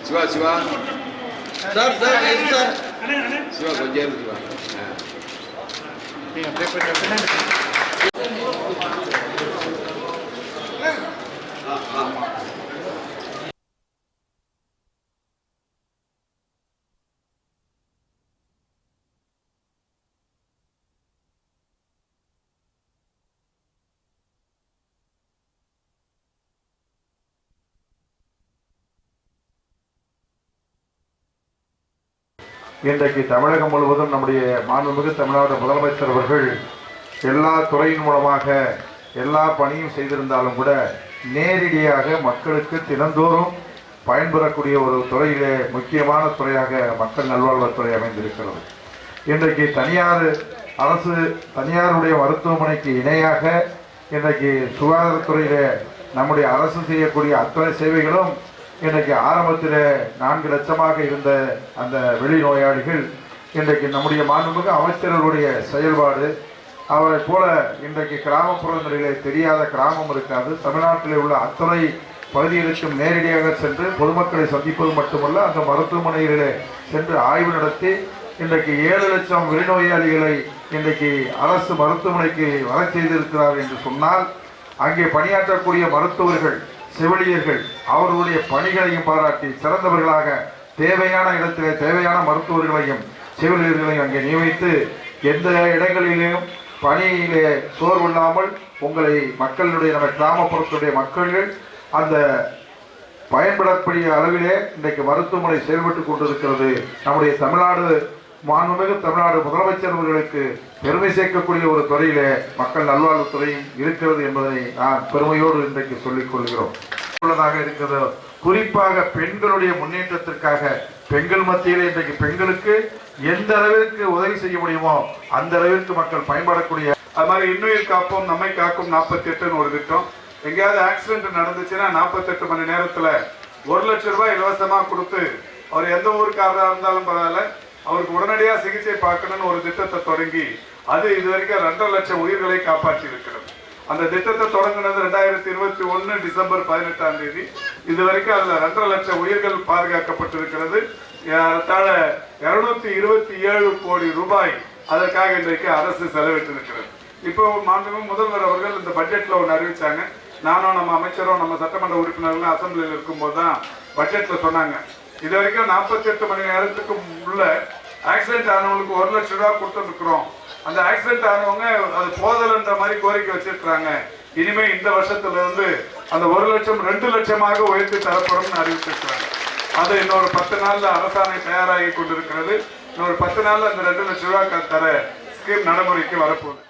Siva Siva sir sir sir Siva கொஞ்சம் சிவா இன்றைக்கு தமிழகம் முழுவதும் நம்முடைய மாண்புமிகு தமிழ்நாடு முதலமைச்சர் அவர்கள் எல்லா துறையின் மூலமாக எல்லா பணியும் செய்திருந்தாலும் கூட நேரடியாக மக்களுக்கு தினந்தோறும் பயன்பெறக்கூடிய ஒரு துறையிலே முக்கியமான துறையாக மக்கள் நல்வாழ்வுத்துறை அமைந்திருக்கிறது. இன்றைக்கு தனியாருடைய மருத்துவமனைக்கு இணையாக இன்றைக்கு சுகாதாரத்துறையிலே நம்முடைய அரசு செய்யக்கூடிய அத்தனை சேவைகளும் இன்றைக்கு ஆரம்பத்தில் 4 லட்சமாக இருந்த அந்த வெளிநோயாளிகள் இன்றைக்கு நம்முடைய மாண்புமிகு அமைச்சர்களுடைய செயல்பாடு அவரை போல இன்றைக்கு கிராமப்புறங்களிலே தெரியாத கிராமம் இருக்காது. தமிழ்நாட்டில் உள்ள அத்தனை பகுதிகளுக்கும் நேரடியாக சென்று பொதுமக்களை சந்திப்பது மட்டுமல்ல, அந்த மருத்துவமனைகளிலே சென்று ஆய்வு நடத்தி இன்றைக்கு 7 லட்சம் வெளிநோயாளிகளை இன்றைக்கு அரசு மருத்துவமனைக்கு வர செய்திருக்கிறார் என்று சொன்னால், அங்கே பணியாற்றக்கூடிய மருத்துவர்கள் செவிலியர்கள் அவர்களுடைய பணிகளையும் பாராட்டி சிறந்தவர்களாக தேவையான இடத்திலே தேவையான மருத்துவர்களையும் செவிலியர்களையும் அங்கே நியமித்து எந்த இடங்களிலும் பணியிலே சோர்வில்லாமல் உங்களை மக்களுடைய நம்ம கிராமப்புறத்துடைய மக்கள்கள் அந்த பயன்படக்கூடிய அளவிலே இன்றைக்கு மருத்துவமனை செயல்பட்டு கொண்டிருக்கிறது. நம்முடைய மாண்புமிகு தமிழ்நாடு முதலமைச்சர் அவர்களுக்கு பெருமை சேர்க்கக்கூடிய ஒரு துறையிலே மக்கள் நல்வாழ்வுத்துறையும் இருக்கிறது என்பதை நான் பெருமையோடு இன்றைக்கு சொல்லிக் கொள்கிறோம். இருக்கிறது குறிப்பாக பெண்களுடைய முன்னேற்றத்திற்காக பெண்கள் மத்தியிலே இன்றைக்கு பெண்களுக்கு எந்த அளவிற்கு உதவி செய்ய முடியுமோ அந்த அளவிற்கு மக்கள் பயன்படக்கூடிய அது மாதிரி இன்னுயிர் காப்போம் நம்மை காக்கும் 48 ஒரு திட்டம். எங்கேயாவது ஆக்சிடென்ட் நடந்துச்சுன்னா 48 மணி நேரத்துல 1 லட்சம் ரூபாய் இலவசமா கொடுத்து அவர் எந்த ஊருக்காரராக இருந்தாலும் பரவாயில்ல அவருக்கு உடனடியாக சிகிச்சை பார்க்கணும்னு ஒரு திட்டத்தை தொடங்கி அது இதுவரைக்கும் 2.5 லட்சம் உயிர்களை காப்பாற்றி இருக்கிறது. அந்த திட்டத்தை தொடங்கினது 2021 டிசம்பர் 18ஆம் தேதி. இதுவரைக்கும் அதுல 2.5 லட்சம் உயிர்கள் பாதுகாக்கப்பட்டிருக்கிறது. 227 கோடி ரூபாய் அதற்காக இன்றைக்கு அரசு செலவிட்டிருக்கிறது. இப்போ மாண்புமிகு முதல்வர் அவர்கள் இந்த பட்ஜெட்ல ஒன்று அறிவிச்சாங்க. நானும் நம்ம அமைச்சரும் நம்ம சட்டமன்ற உறுப்பினர்களும் அசம்பிளியில் இருக்கும்போது தான் பட்ஜெட்ல சொன்னாங்க. இது வரைக்கும் 48 மணி நேரத்துக்கு உள்ள ஆக்சிடென்ட் ஆனவங்களுக்கு 1 லட்சம் ரூபாய் கொடுத்துருக்கிறோம். அந்த ஆக்சிடென்ட் ஆனவங்க அது போதல்ன்ற மாதிரி கோரிக்கை வச்சிருக்கிறாங்க. இனிமே இந்த வருஷத்துல இருந்து அந்த 1 லட்சம் 2 லட்சமாக உயர்த்தி தரப்படும் அறிவிச்சிருக்கிறாங்க. அது இன்னொரு 10 நாள்ல அரசாணை தயாராகி கொண்டிருக்கிறது. இன்னொரு 10 நாள்ல அந்த 2 லட்சம் ரூபாய் தர ஸ்கீம் நடைமுறைக்கு வரப்போகுது.